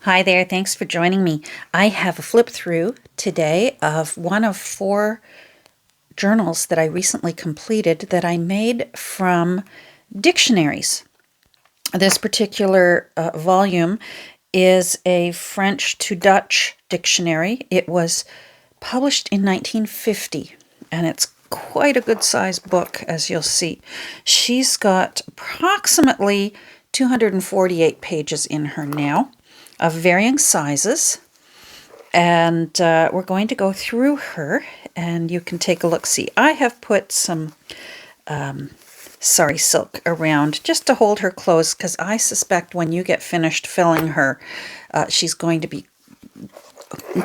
Hi there, thanks for joining me. I have a flip through today of one of four journals that I recently completed that I made from dictionaries. This particular volume is a French to Dutch dictionary. It was published in 1950, and it's quite a good sized book, as you'll see. She's got approximately 248 pages in her now, of varying sizes, and we're going to go through her, and you can take a look. See, I have put some sari silk around just to hold her close, because I suspect when you get finished filling her, she's going to be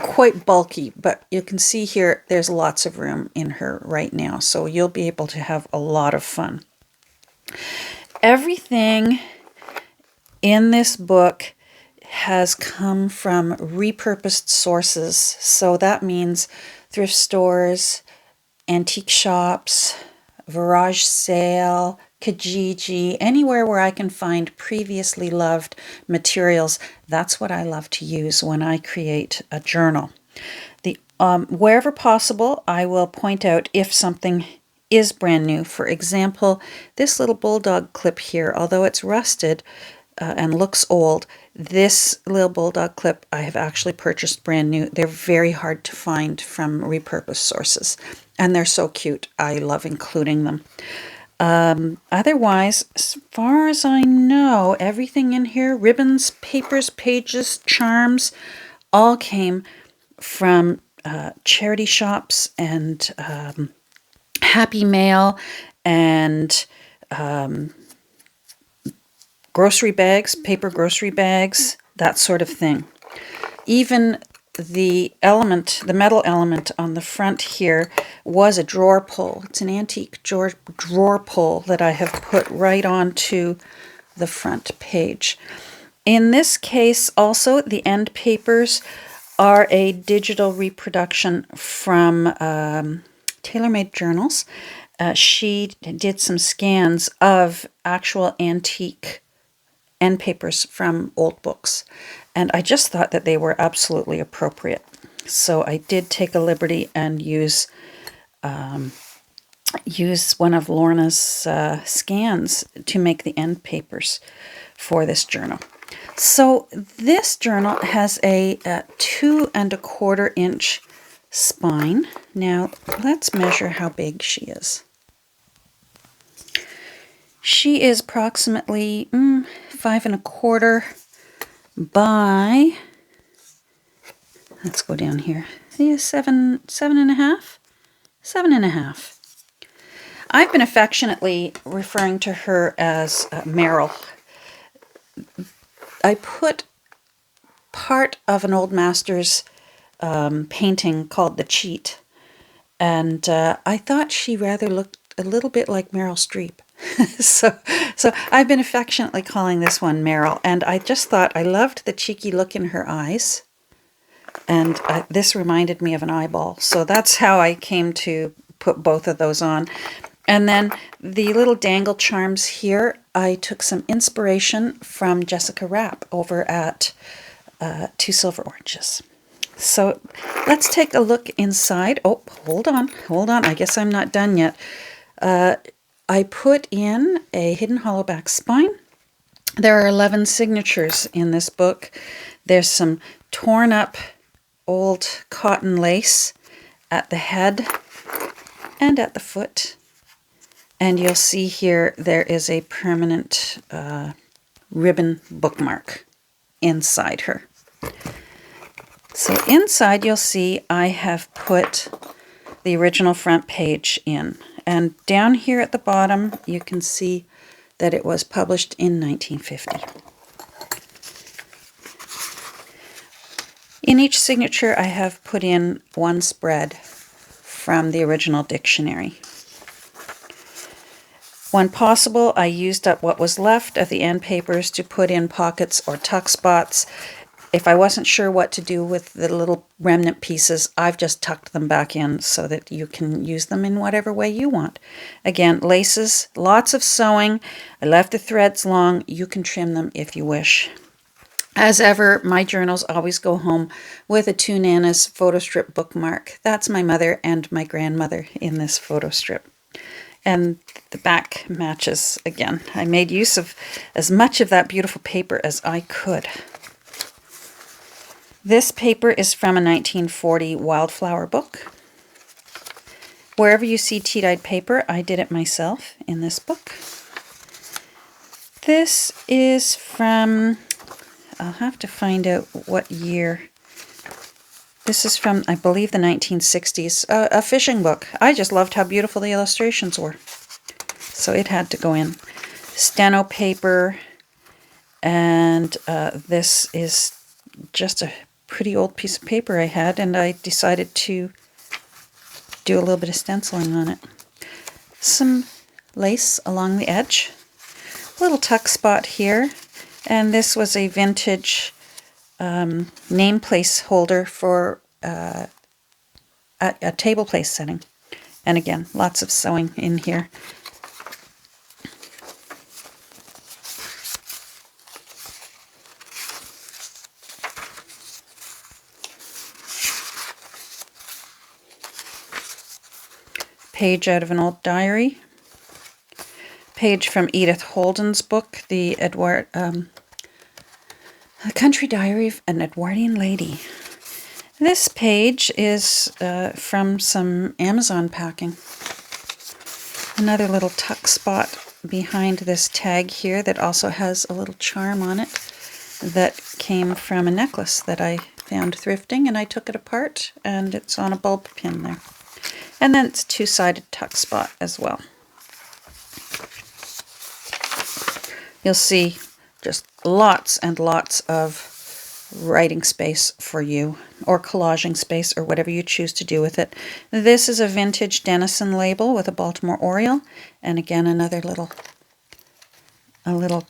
quite bulky, but you can see here there's lots of room in her right now, so you'll be able to have a lot of fun. Everything in this book has come from repurposed sources, so that means thrift stores, antique shops, garage sale, Kijiji, anywhere where I can find previously loved materials. That's what I love to use when I create a journal. Wherever possible, I will point out if something is brand new. For example, this little bulldog clip here, although it's rusted and looks old, this little bulldog clip I have actually purchased brand new. They're very hard to find from repurposed sources, and they're so cute. I love including them. Otherwise, as far as I know, everything in here, ribbons, papers, pages, charms, all came from charity shops and Happy Mail and grocery bags, paper grocery bags, that sort of thing. Even the metal element on the front here was a drawer pull. It's an antique drawer pull that I have put right onto the front page. In this case, also, the end papers are a digital reproduction from Tailor-Made Journals. She did some scans of actual antique end papers from old books, and I just thought that they were absolutely appropriate. So I did take a liberty and use one of Lorna's scans to make the end papers for this journal. So this journal has a 2¼ inch spine. Now let's measure how big she is. She is approximately 5¼ by, let's go down here, 7.5. I've been affectionately referring to her as Meryl. I put part of an old master's painting called The Cheat, and I thought she rather looked a little bit like Meryl Streep. So I've been affectionately calling this one Meryl, and I just thought I loved the cheeky look in her eyes, and this reminded me of an eyeball, so that's how I came to put both of those on. And then the little dangle charms here, I took some inspiration from Jessica Rapp over at Two Silver Oranges. So let's take a look inside. Oh, hold on. I guess I'm not done yet. I put in a hidden hollowback spine. There are 11 signatures in this book. There's some torn up old cotton lace at the head and at the foot. And you'll see here there is a permanent ribbon bookmark inside her. So inside you'll see I have put the original front page in. And down here at the bottom, you can see that it was published in 1950. In each signature, I have put in one spread from the original dictionary. When possible, I used up what was left of the end papers to put in pockets or tuck spots. If I wasn't sure what to do with the little remnant pieces, I've just tucked them back in so that you can use them in whatever way you want. Again, laces, lots of sewing. I left the threads long. You can trim them if you wish. As ever, my journals always go home with a Two Nanas photo strip bookmark. That's my mother and my grandmother in this photo strip. And the back matches again. I made use of as much of that beautiful paper as I could. This paper is from a 1940 wildflower book. Wherever you see tea-dyed paper, I did it myself in this book. This is from, I'll have to find out what year. This is from, I believe, the 1960s, a fishing book. I just loved how beautiful the illustrations were. So it had to go in. Steno paper, and this is just a pretty old piece of paper I had, and I decided to do a little bit of stenciling on it. Some lace along the edge. Little tuck spot here, and this was a vintage name place holder for a table place setting. And again, lots of sewing in here. Page out of an old diary. Page from Edith Holden's book, The Country Diary of an Edwardian Lady. This page is from some Amazon packing. Another little tuck spot behind this tag here that also has a little charm on it that came from a necklace that I found thrifting, and I took it apart, and it's on a bulb pin there. And then it's a two-sided tuck spot as well. You'll see just lots and lots of writing space for you, or collaging space, or whatever you choose to do with it. This is a vintage Denison label with a Baltimore Oriole, and again another little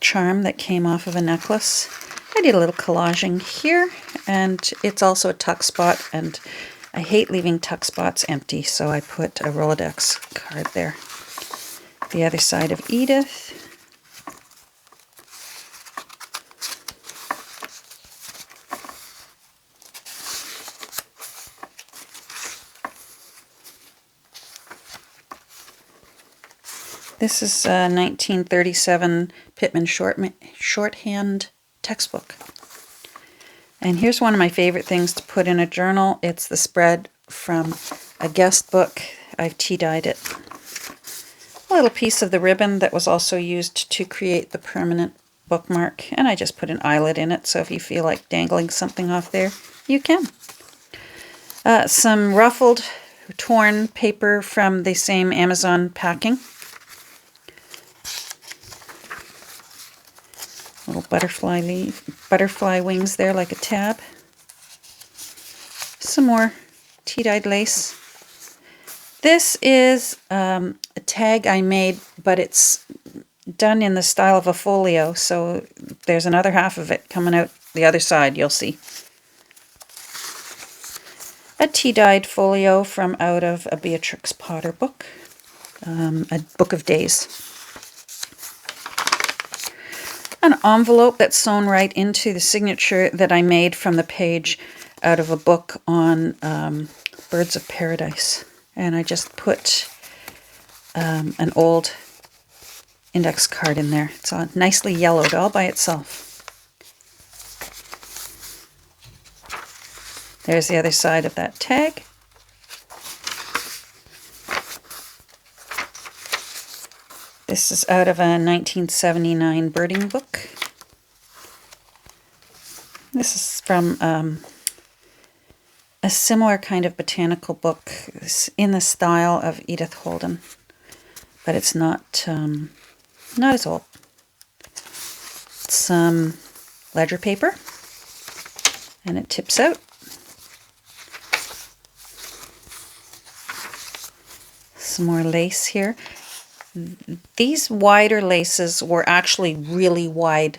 charm that came off of a necklace. I did a little collaging here, and it's also a tuck spot, and I hate leaving tuck spots empty, so I put a Rolodex card there. The other side of Edith. This is a 1937 Pittman shorthand textbook. And here's one of my favorite things to put in a journal. It's the spread from a guest book. I've tea-dyed it. A little piece of the ribbon that was also used to create the permanent bookmark. And I just put an eyelet in it, so if you feel like dangling something off there, you can. Some ruffled, torn paper from the same Amazon packing. Little butterfly wings there like a tab. Some more tea-dyed lace. This is a tag I made, but it's done in the style of a folio, so there's another half of it coming out the other side, you'll see. A tea-dyed folio from out of a Beatrix Potter book, a book of days. An envelope that's sewn right into the signature that I made from the page out of a book on birds of paradise. And I just put an old index card in there. It's all nicely yellowed all by itself. There's the other side of that tag. This is out of a 1979 birding book. This is from a similar kind of botanical book in the style of Edith Holden, but it's not as old. Some ledger paper, and it tips out. Some more lace here. These wider laces were actually really wide,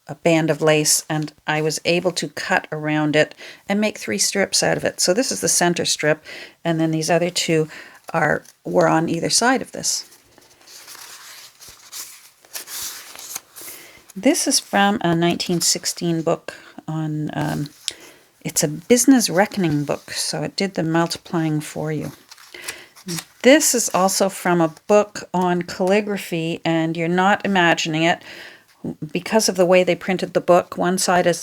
a band of lace, and I was able to cut around it and make 3 strips out of it. So this is the center strip, and then these other 2 were on either side of this. This is from a 1916 book on, it's a business reckoning book, so it did the multiplying for you. This is also from a book on calligraphy, and you're not imagining it. Because of the way they printed the book, one side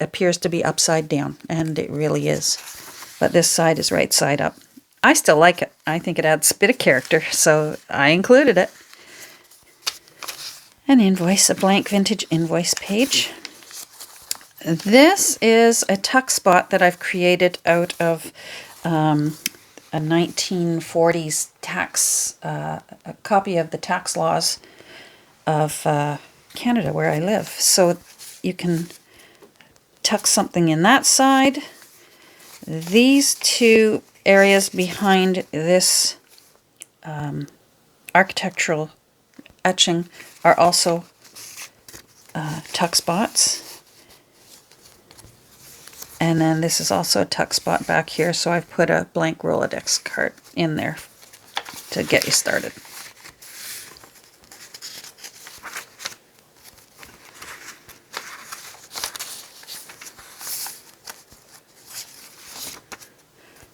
appears to be upside down, and it really is. But this side is right side up. I still like it. I think it adds a bit of character, so I included it. An invoice, a blank vintage invoice page. This is a tuck spot that I've created out of a 1940s tax, a copy of the tax laws of Canada where I live. So you can tuck something in that side. These two areas behind this architectural etching are also tuck spots. And then this is also a tuck spot back here, so I've put a blank Rolodex card in there to get you started.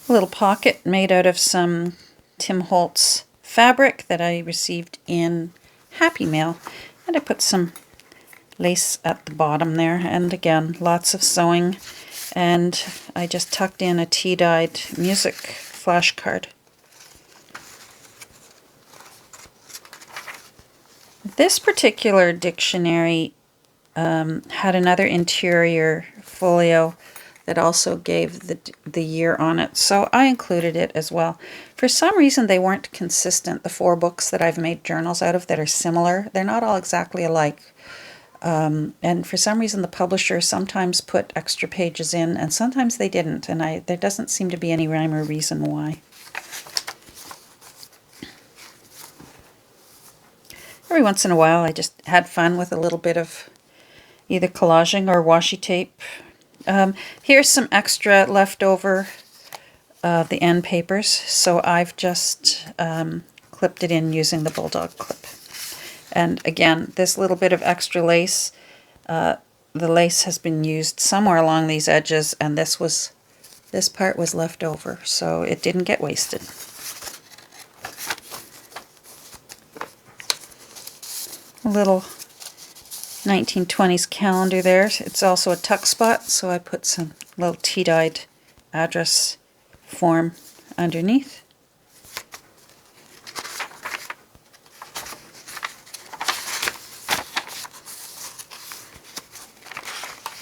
A little pocket made out of some Tim Holtz fabric that I received in Happy Mail, and I put some lace at the bottom there, and again lots of sewing, and I just tucked in a tea-dyed music flashcard. This particular dictionary had another interior folio that also gave the year on it, so I included it as well. For some reason they weren't consistent, the 4 books that I've made journals out of that are similar. They're not all exactly alike. And for some reason the publisher sometimes put extra pages in and sometimes they didn't, and there doesn't seem to be any rhyme or reason why. Every once in a while I just had fun with a little bit of either collaging or washi tape. Here's some extra leftover of the Endpapers, so I've just clipped it in using the bulldog clip. And again, this little bit of extra lace, the lace has been used somewhere along these edges, and this part was left over, so it didn't get wasted. A little 1920s calendar there. It's also a tuck spot, so I put some little tea-dyed address form underneath.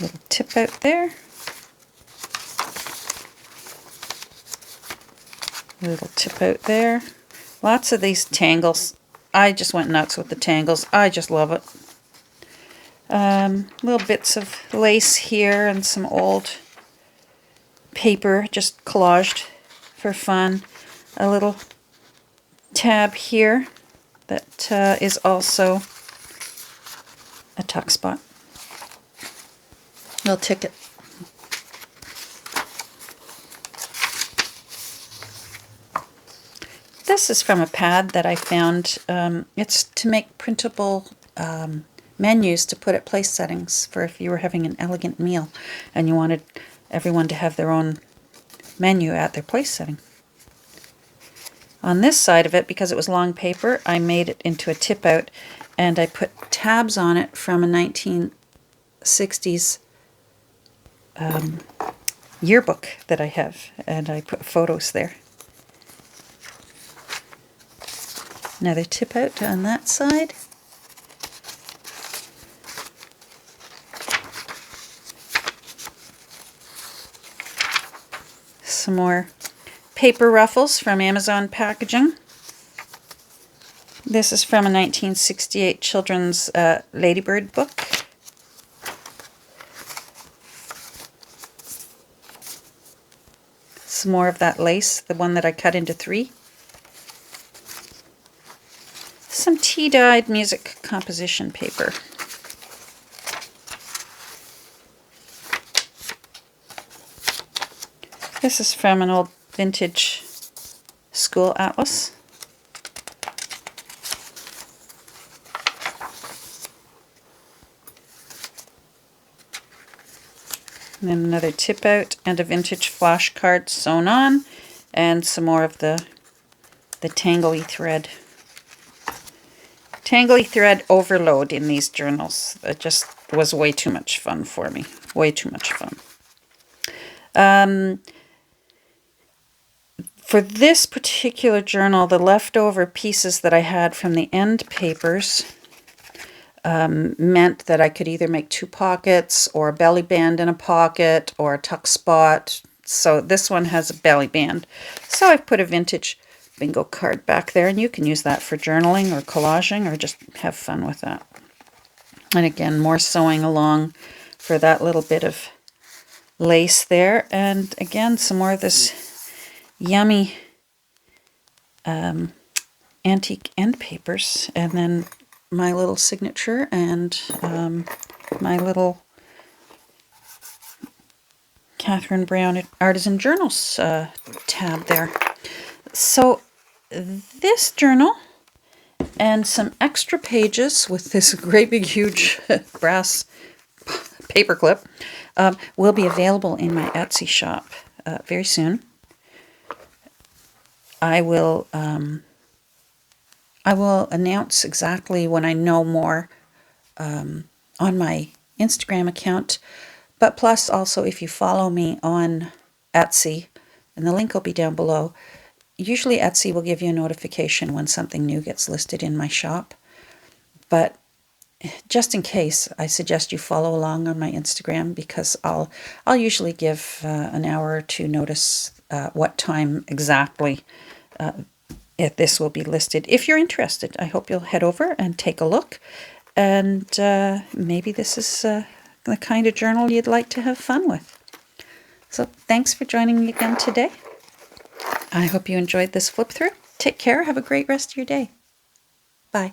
Little tip out there. Little tip out there. Lots of these tangles. I just went nuts with the tangles. I just love it. Little bits of lace here and some old paper just collaged for fun. A little tab here that is also a tuck spot. Little ticket. This is from a pad that I found. It's to make printable menus to put at place settings for if you were having an elegant meal and you wanted everyone to have their own menu at their place setting. On this side of it, because it was long paper, I made it into a tip out and I put tabs on it from a 1960s yearbook that I have, and I put photos there. Another tip out on that side. Some more paper ruffles from Amazon packaging. This is from a 1968 children's Ladybird book. Some more of that lace, the one that I cut into 3. Some tea-dyed music composition paper. This is from an old vintage school atlas. And then another tip out and a vintage flashcard sewn on, and some more of the tangly thread. Tangly thread overload in these journals. It just was way too much fun for me. Way too much fun. For this particular journal, the leftover pieces that I had from the end papers meant that I could either make 2 pockets or a belly band in a pocket or a tuck spot. So this one has a belly band. So I've put a vintage bingo card back there, and you can use that for journaling or collaging or just have fun with that. And again, more sewing along for that little bit of lace there. And again, some more of this yummy antique end papers, and then my little signature and my little Catherine Brown Artisan Journals tab there. So this journal and some extra pages with this great big huge brass paperclip will be available in my Etsy shop very soon. I will announce exactly when I know more on my Instagram account, but plus also if you follow me on Etsy, and the link will be down below, usually Etsy will give you a notification when something new gets listed in my shop, but just in case, I suggest you follow along on my Instagram, because I'll usually give an hour or two notice what time exactly if this will be listed. If you're interested, I hope you'll head over and take a look, and maybe this is the kind of journal you'd like to have fun with. So thanks for joining me again today. I hope you enjoyed this flip through. Take care. Have a great rest of your day. Bye.